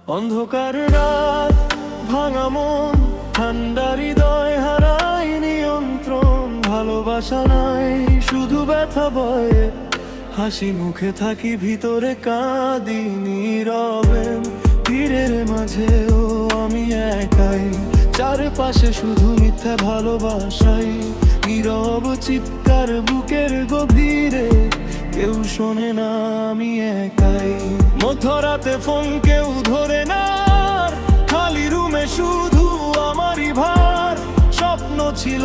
অন্ধকার রাত, ভাঙা মন, ঠান্ডা হৃদয় হারাই নিয়ন্ত্রণ। ভালোবাসা নাই, শুধু ব্যথা বয়ে, হাসি মুখে থাকি, ভিতরে কাঁদি নীরবে। ভিড়ের মাঝেও আমি একাই, চারপাশে শুধু মিথ্যা ভালোবাসাই। নীরব চিৎকার বুকের গভীরে, কেউ শোনে না, আমি একাই। মধ্যরাতে ফোন কেউ ধরে না, খালি রুমে শুধু আমারই ভার। স্বপ্ন ছিল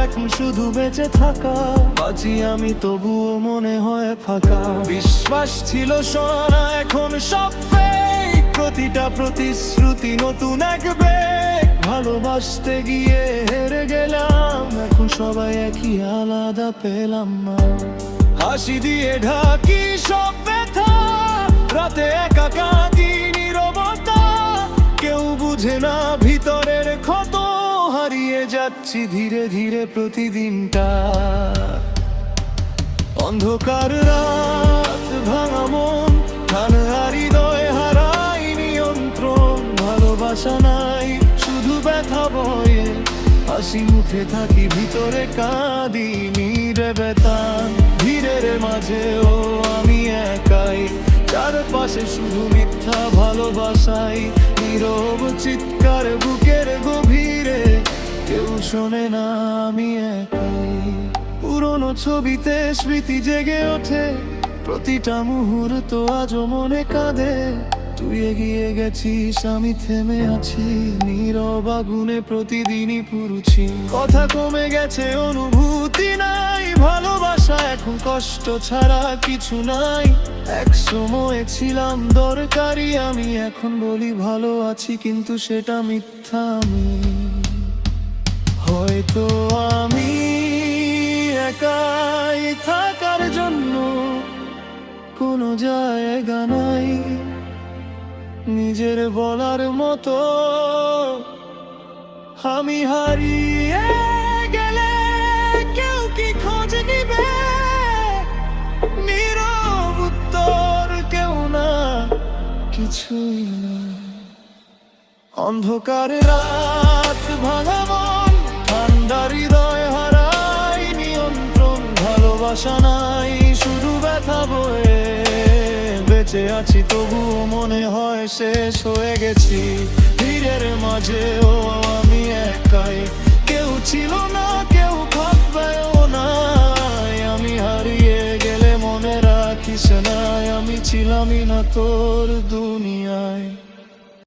এখন শুধু বেঁচে থাকা, বাঁচি আমি তবুও মনে হয় ফাঁকা। বিশ্বাস ছিল সোনা, এখন সব ফেক, প্রতিটা প্রতিশ্রুতি নতুন এক বেগ। ভালোবাসতে গিয়ে হেরে গেলাম, এখন সবাই একই, আলাদা পেলাম না। হাসি দিয়ে ঢাকি সব ব্যথা, রাতে একা কাঁদি নীরবতা। কেউ বুঝে না ভিতরের ক্ষত, হারিয়ে যাচ্ছি ধীরে ধীরে প্রতিদিনটা। অন্ধকার রাত, ভাঙা মন, ঠান্ডা হৃদয় হারাই নিয়ন্ত্রণ। ভালোবাসা নাই, শুধু ব্যথা বয়ে, হাসি মুখে থাকি, ভিতরে কাঁদি নীরবে টান। ভিড়ের মাঝেও আমি একাই, চারপাশে শুধু মিথ্যা ভালোবাসাই। নীরব চিৎকার বুকের গভীরে, কেউ শোনে না, আমি একাই। পুরনো ছবিতে স্মৃতি জেগে ওঠে, প্রতিটা মুহূর্ত আজও মনে কাঁদে। তুই এগিয়ে গেছিস, আমি থেমে আছি, নীরব আগুনে প্রতিদিনই পুড়ছি। কথা কমে গেছে, অনুভূতি নাই, ভালোবাসা এখন কষ্ট ছাড়া কিছু নাই। এক সময় ছিলাম দরকারি আমি, এখন বলি ভালো আছি, কিন্তু সেটা মিথ্যা। আমি হয়তো আমি একাই থাকার জন্য কোনো জায়গা নাই, নিজের বলার মতো। আমি হারিয়ে গেলে কেউ কি খোঁজ নিবে? নীরব উত্তর কেউ না, কিছুই না। অন্ধকার রাত, ভাঙা মন, ঠান্ডা হৃদয় হারাই নিয়ন্ত্রণ। ভালোবাসা নাই, শুধু ব্যথা বয়ে, বেঁচে আছি তবুও মনে হয় শেষ হয়ে গেছি। ভিড়ের মাঝেও আমি একাই, কেউ ছিল না, কেউ ভাববেও না। আমি হারিয়ে গেলে মনে রাখিস না, আমি ছিলামই না তোর দুনিয়ায়।